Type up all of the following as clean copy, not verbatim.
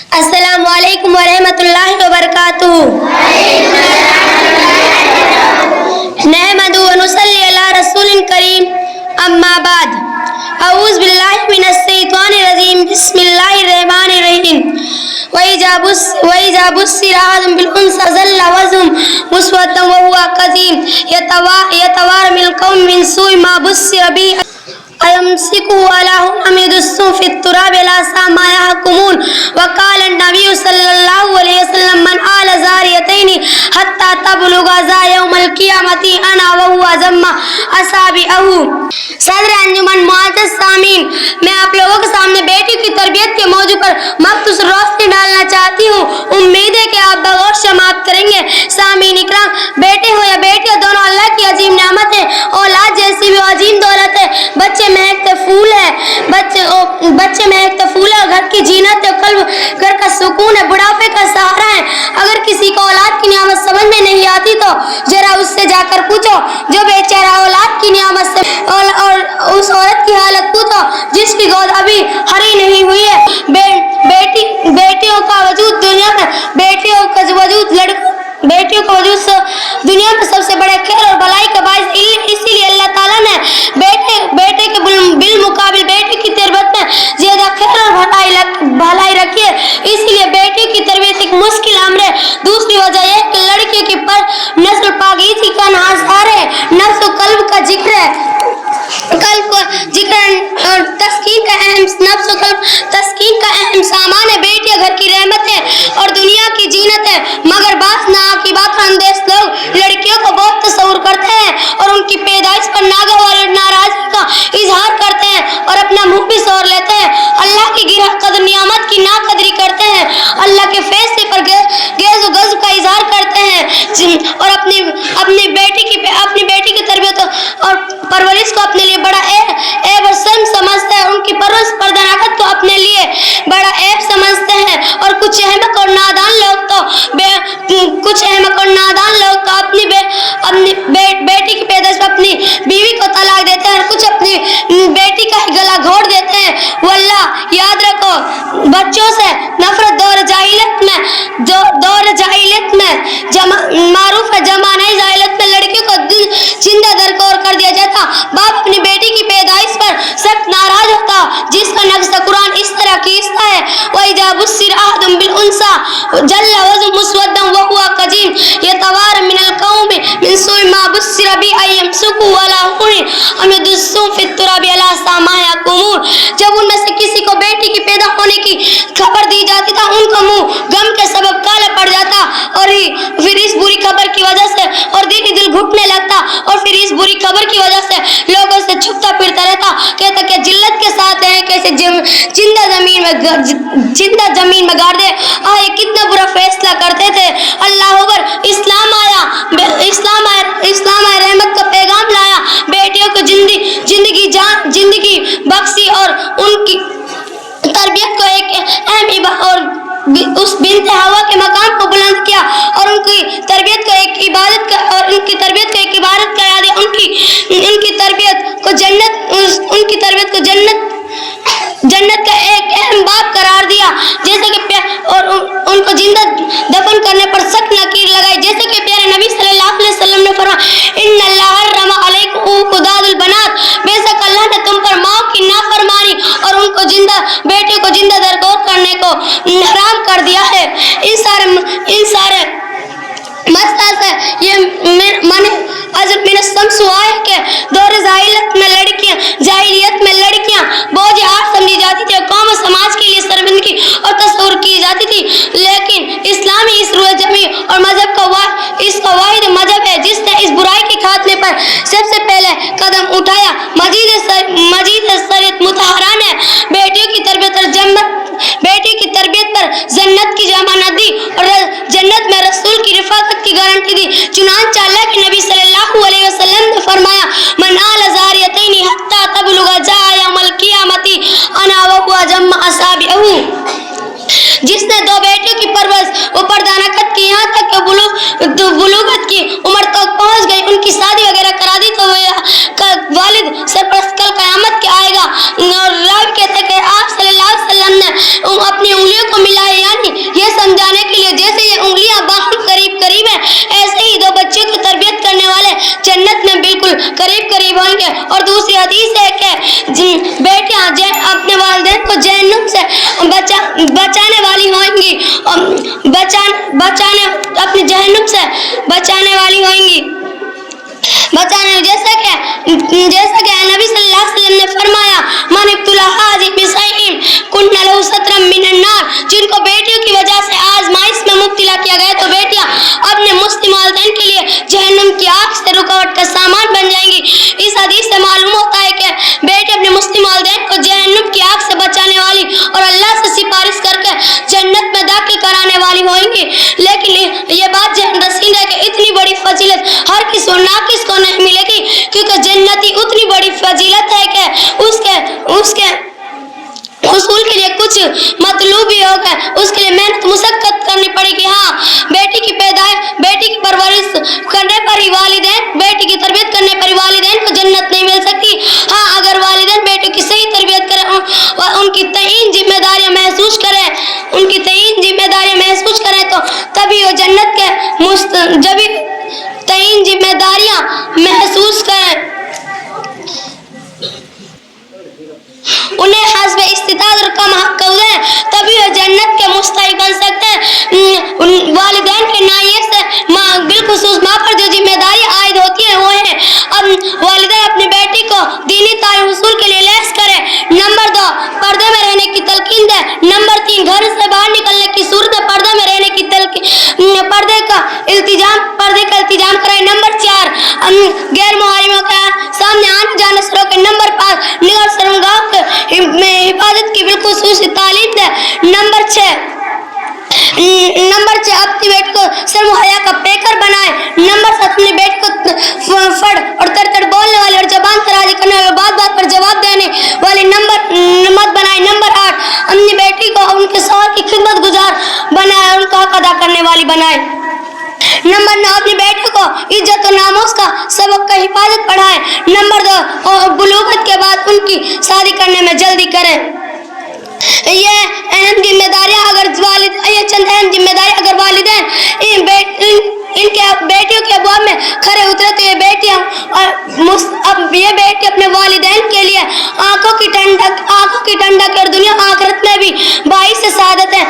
السلام علیکم ورحمۃ اللہ وبرکاتہ. نحمد و نصلی علی رسول کریم. اما بعد اعوذ باللہ من الشیطان الرجیم. بسم اللہ الرحمن الرحیم. وَإِذَا بُشِّرَ أَحَدُهُم بِالْأُنثَىٰ ظَلَّ وَجْهُهُ مُسْوَدًّا وَهُوَ كَظِيمٌ يَتَوَارَى مِنَ الْقَوْمِ مِنْ سُوءِ مَا بُشِّرَ بِهِ أَيُمْسِكُهُ عَلَىٰ هُنٍ أَمْ يَدُسُّهُ فِي التُّرَابِ أَلَا سَاءَ مَا يَحْكُمُونَ. وقال النبي صلى الله عليه وسلم من آل زاريتين حتى تبلغ ذا يوم القيامة أنا وهو ضم أصابعه. صدر انجمن معزز سامعین، میں آپ لوگوں کے سامنے بیٹی کی تربیت کے موضوع پر مختصر روشنی ڈالنا چاہتی ہوں. امید ہے کہ آپ بغور سماعت کریں گے. سامعین اکرام، بیٹے ہو یا بیٹیاں دونوں اللہ کی عظیم نعمت ہے. اولاد جیسی بھی عظیم دولت ہے. بچے مہکتے پھول ہے، بچے مہکتے پھول ہے، گھر کی زینت ہے، قلب گھر کا سکون ہے، بڑھاپے کا سہارا ہے. اگر کسی کو اولاد کی نعمت سمجھ میں نہیں آتی تو ذرا اس سے جا کر پوچھو جو بیچارہ اولاد کی نعمت سے، اور اس عورت کی حالت پوچھو جس کی گود ابھی ہری نہیں ہوئی ہے. بیٹیوں کا وجود دنیا میں دنیا میں سب سے بڑے خیر اور بھلائی کا باعث. اسی لیے اللہ تعالیٰ نے بیٹے کے بالمقابل بیٹی کی تربیت میں زیادہ خیر اور بھلائی رکھی ہے. اسی لیے بیٹی کی تربیت ایک مشکل امر ہے. دوسری وجہ یہ کہ لڑکیوں کی پر نسل پاکیزگی کا انحصار ہے. نفس و قلب کا ذکر ہے، اور تسکین کا اہم سامان ہے. بیٹیاں گھر کی رحمت ہے اور دنیا کی زینت ہے. مگر بعض ناعاقبات اندیش لوگ لڑکیوں کو بہت تصور کرتے ہیں اور ان کی پیدائش پر ناگوار ناراضگی کا اظہار کرتے ہیں اور اپنا منہ بھی سور لیتے ہیں. اللہ کی گرہ قدر نعمت کی ناقدری کرتے ہیں. اللہ کے فیصلے پر غیظ و غضب کا اظہار کرتے ہیں اور اپنی بیٹی کی تربیت اور پرورش کو اپنے لیے بڑا عیب اور شرم سمجھتے ہیں. ان کی پرورش پردانت کو اپنے لیے بڑا عیب سمجھتے ہیں. اور کچھ احمق اور نادان لوگ تو اپنی بیٹی کی پیدائش پر اپنی بیوی کو طلاق دیتے ہیں اور کچھ اپنی بیٹی کا ہی گلا گھونٹ دیتے ہیں. واللہ یاد رکھو، بچوں سے نفرت دور جاہلیت میں معروف ہے. زمانہ جاہلیت میں لڑکیوں کو زندہ درکور کر دیا جاتا. باپ اپنی بیٹی کی پیدائش پر سخت ناراض ہوتا، جس کا نقص قرآن اس طرح کھینچتا ہے: وَإِذَا بُشِّرَ أَحَدُهُم بِالْأُنثَىٰ ظَلَّ وَجْهُهُ مُسْوَدًّا وَهُوَ كَظِيمٌ يَتَوَارَى مِنَ الْقَوْمِ مِنْ سُوءِ مَا بُشِّرَ بِهِ أَيُمْسِكُهُ عَلَىٰ هُنٍ أَمْ يَدُسُّهُ فِي التُّرَابِ أَلَا سَاءَ مَا يَحْكُمُونَ. جب ان میں سے کسی کو بیٹی کی پیدا ہونے کی خبر دی جاتی تھا، ان کا منہ غم کے سبب کالا پڑ جاتا اور پھر اس بری خبر کی وجہ سے اور دل گھٹنے لگتا اور پھر اس بری خبر کی وجہ سے لوگوں سے چھپتا پھرتا رہتا. کہتا کہ جلت کے ساتھ ہیں کیسے زندہ زمین میں گاڑ دے. یہ کتنا برا فیصلہ کرتے تھے. اللہ اکبر. اسلام آیا رحمت کا پیغام لایا. بیٹیوں کو زندگی بخشی اور ان کی تربیت کو ایک اہم اور اس بنت ہوا کے مقام کو بلند کیا اور ان کی تربیت کو ایک عبادت قرار دیا. ان کی تربیت کو جنت کا ایک اہم باب قرار دیا. جیسے کہ اور ان کو زندہ دفن کرنے پر سخت نکیر لگائی. جیسے کہ پیارے نبی صلی اللہ علیہ وسلم نے فرمایا: ان اللہ حرم علیکم حدود البنات. بے شک اللہ نے تم پر ماں کی نافرمانی اور ان کو بیٹے کو زندہ درگور کرنے کو حرام کر دیا ہے. ان سارے مسئلہ سے یہ حضرت من الشمس ہوا ہے کہ دور جاہلیت میں لڑکیاں بوجھ آٹھ سمجھی جاتی تھی اور قوم و سماج کے لیے شرمندگی اور تصور کی جاتی تھی. لیکن اسلامی اس روح جمی اور مذہب کا واحد مذہب ہے جس نے اس برائی کے خاتمے پر سب سے پہلے قدم اٹھایا. مجید شریعت مطہرہ نے بیٹیوں کی تربیت پر جنت کی ضمانت دی اور جنت میں رسول کی رفاقت کی گارنٹی دی. چنانچہ اللہ کے نبی صلی اللہ علیہ وسلم نے فرمایا: من آل زاریتین حتی تبلغ ذا یوم القیامۃ انا وهو ضم اصابعه. جس نے دو بیٹیوں کی پرورش و پردانت کی یہاں تک کہ بلوغت کی عمر تک پہنچ گئی، ان کی شادی وغیرہ کرا دی تو والد سرپرست کل قیامت کے آئے گا. اور راوی کہتے کہ آپ صلی اللہ علیہ وسلم نے اپنی انگلیوں کو ملایا، یعنی قریب قریب ہوں گے. اور دوسری حدیث ہے کہ بیٹیاں اپنے والدین کو جہنم سے بچانے والی ہوئیں گی, بچانے اپنے جہنم سے بچانے والی ہوئیں گی. جیسا کہ نبی صلی اللہ علیہ وسلم نے فرمایا, من ابتلا هذه بشيء كن له سترا من النار, جن کو بیٹیوں کی وجہ سے آزمائش میں مبتلا کیا گیا تو بیٹیاں اپنے مسلم والدین کے لیے جہنم کی آگ سے رکاوٹ کا سامان بن جائیں گی. اس حدیث سے معلوم ہوتا ہے کہ بیٹی اپنے مسلم والدین کو جہنم کی آگ سے بچانے والی اور اللہ سے سفارش کر کے جنت میں داخل کرانے والی ہوئیں گی. لیکن یہ بات ذہن رسید ہے کہ اتنی بڑی فضیلت ہر کسی ناقص کو نہیں ملے گی, کیونکہ جنتی اتنی بڑی فضیلت ہے کہ اس کے حصول کے لیے کچھ مطلوب بھی ہوگا, اس کے لیے محنت مشقت کرنی پڑے گی. ہاں, بیٹی کی پیدائش, بیٹی کی پرورش کرنے پر ہی والدین, بیٹی کی تربیت کرنے پر ہی والدین کو جنت نہیں مل سکتی. ہاں, اگر والدین بیٹی کی صحیح تربیت کریں, ان کی تعین ذمہ داریاں محسوس کریں, تو تبھی وہ جنت کے جبھی تعین ذمہ داریاں محسوس کریں, انہیں حسب استطاعت اور کم حق دیں, تبھی وہ جنت کے مستحق بن سکتے ہیں. والدین کے نائے سے بالخصوص ماں پر جو ذمہ داری عائد ہوتی ہے وہ ہے اب والدین اپنی بیٹی کو دینی تعلیم حصول کے لیے لیس کرے. نمبر 2, پردے میں رہنے کی تلقین دے. نمبر 3, گھر سے باہر نکلنے کی صورت میں پردے میں رہنے کی پردے کا التزام کرائے. نمبر 4, غیر محرموں کا سامنے آنے جانے سے روکے. نمبر 5, نگاہ شرمگاہ میں حفاظت کی بالخصوص تعلیم دے. نمبر 6, اپنی بیٹی کو شرم و حیا کا پیکر بنائے. نمبر 7, اپنی بیٹی کو فڑ اور تڑ بولنے والی اور زبان ترازی کرنے والی, بات پر جواب دینے والی مت بنائے. نمبر 8, اپنی بیٹی کو ان کے شوہر کی خدمت گزار بنائے, ان کا حق ادا کرنے والی بنائے. نمبر 9, اپنی بیٹی کو عزت و ناموس کا سبق کا حفاظت پڑھائے. نمبر 2, بلوغت کے بعد ان کی شادی کرنے میں جلدی کریں. یہ چند اہم ذمہ داریاں اگر والدین ان کے بیٹیوں کے ابواب میں کھڑے اترے تو یہ بیٹی اپنے والدین کے لیے آنکھوں کی ٹھنڈک اور دنیا آخرت میں بھی باعث سعادت ہے.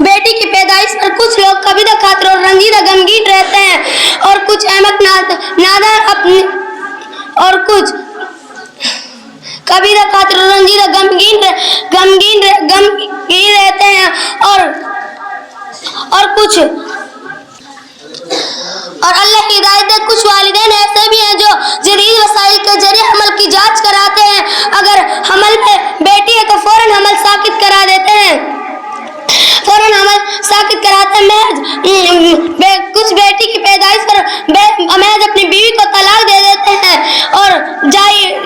بیٹی کی پیدائش پر کچھ لوگ کبیدہ خاطر اور رنجیدہ غمگین رہتے ہیں, اور کچھ احمق نادار اور کچھ کبیدہ خاطر اور رنجیدہ غمگین رہتے ہیں, اور اللہ کی ہدایت ہے. کچھ والدین ایسے بھی ہیں جو جدید وسائل کے ذریعے حمل کی جانچ کراتے ہیں. اگر حمل میں بیٹی ہے تو فوراً حمل ساقط کرا دیتے ہیں. کچھ بیٹی کی پیدائش پر محض اپنی بیوی کو طلاق دے دیتے ہیں, اور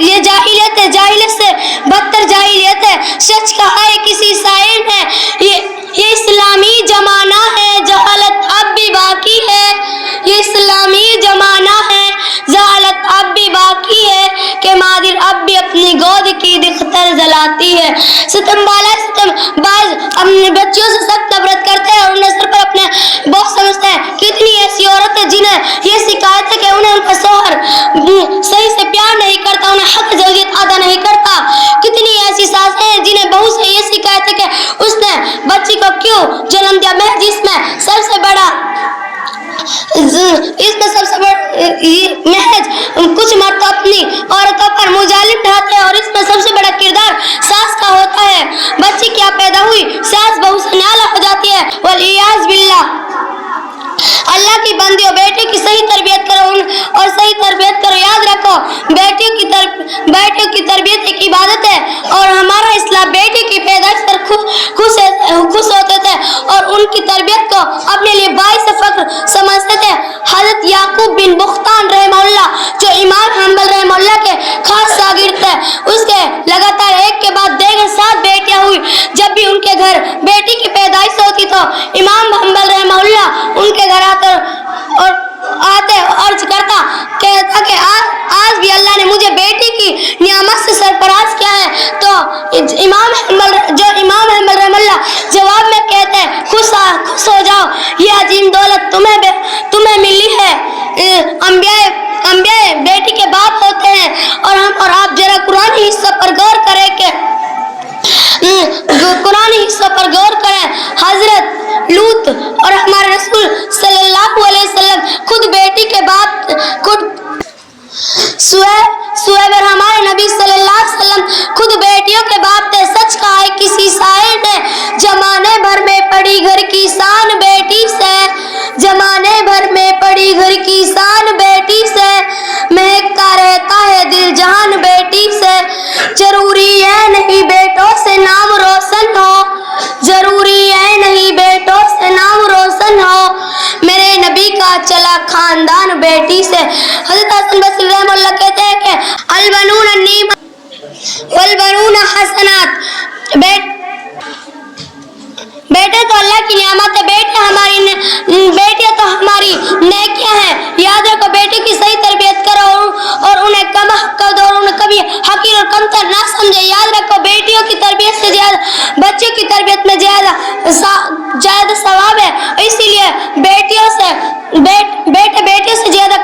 یہ جاہلیت سے بدتر جاہلیت ہے. سچ کہا ہے کسی شاعر نے, یہ اسلامی زمانہ ہے, جہالت اب بھی باقی ہے. یہ اسلامی زمانہ ہے, جہالت اب بھی باقی ہے, کہ مادر اب بھی اپنی گود کی دختر جلاتی ہے. ستم باز اپنے بچیوں سے سخت نفرت کرتے ہیں اور انہیں سر پر اپنے بوجھ سمجھتے ہیں. کتنی ایسی عورتیں جنہیں یہ شکایت ہے کہ انہیں ان کا شوہر صحیح سے پیار نہیں کرتا, انہیں حق زوجیت ادا نہیں کرتا. کتنی ایسی ساسیں ہیں جنہیں بہو سے یہ شکایت ہے کہ اس نے بچی کو کیوں جنم دیا. جس میں سب سے بڑا محض کچھ مرد اپنی عورتوں پر مظالم ڈھاتے ہیں, اور اس میں سب سے بڑا کردار ساس کا ہوتا ہے. بچی کیا پیدا ہوئی, ساس بہو سے نالا ہو جاتی ہے, والعیاذ باللہ. اللہ کی بندیوں, بیٹی کی صحیح تربیت کرو اور صحیح تربیت کرو. یاد رکھو, بیٹیوں کی تربیت ایک عبادت ہے, اور ہمارا اسلام بیٹی کی پیدائش پر خوش ہوتے تھے اور ان کی تربیت کو اپنے لیے باعث فخر سمجھتے تھے. حضرت یعقوب بن بختان رحمہ اللہ, جو امام حنبل رحمہ اللہ کے خاص شاگرد تھے, اس کے لگاتار ایک کے بعد دیگر 7 بیٹیاں ہوئی. جب بھی ان کے گھر بیٹی کی پیدائش ہوتی تو امام حنبل رحمہ اللہ ان کے گھر آتے عرض کرتا, کہتا کہ آج بھی اللہ نے مجھے بیٹی کی نعمت سے سرفراز کیا ہے. تو امام حنبل رحمہ اللہ جواب میں کہتے خوش ہو جاؤ، یہ عظیم دولت تمہیں ملی ہے۔ انبیاء بیٹی کے باپ ہوتے ہیں، اور آپ ذرا قرآن حصہ پر غور کریں کہ حضرت لوط اور ہمارے رسول صلی اللہ علیہ وسلم خود بیٹی کے باپ، سہیب اور ہمارے نبی صلی اللہ علیہ وسلم خود بیٹیوں کے باپ تھے۔ سچ کہا ہے کسی شاعر نے، زمانے بھر میں پڑی گھر کی شان بیٹی سے، زمانے بھر میں پڑی گھر کی شان بیٹی سے، مہکتا رہتا ہے دل جہان بیٹی سے۔ ضروری ہے نہیں بیٹوں سے نام روشن ہو، ضروری ہے نہیں بیٹوں سے نام روشن ہو، میرے نبی کا چلا خاندان بیٹی سے۔ حضرت حسن بصری رحمہ اللہ کہتے ہیں کہ البنون النعمت والبنون حسنات، بیٹے تو اللہ کی نعمت ہے، بیٹیاں تو ہماری نیکیاں ہیں۔ یاد رکھو بیٹے کی صحیح تربیت کرو اور انہیں کم حق دو اور انہیں کبھی حقیر اور کمتر نہ سمجھے۔ یاد رکھو بیٹیوں کی تربیت سے زیادہ بچے کی تربیت میں زیادہ ثواب ہے، اسی لیے بیٹیوں سے زیادہ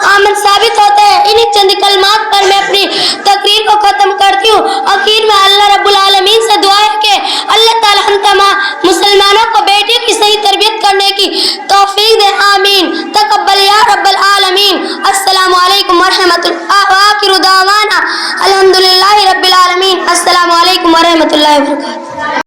آمن ثابت ہوتا ہے۔ انہی چند کلمات پر میں اپنی تقریر کو ختم کرتی ہوں۔ آخر میں اللہ رب العالمین سے دعا ہے کہ اللہ تعالی ہم تمام مسلمانوں کو بیٹیوں کی صحیح تربیت کرنے کی توفیق دے، آمین۔ تقبل یا رب العالمین۔ السلام علیکم ورحمۃ اللہ، وآخر دعوانا الحمدللہ رب العالمین۔ السلام علیکم ورحمۃ اللہ وبرکاتہ۔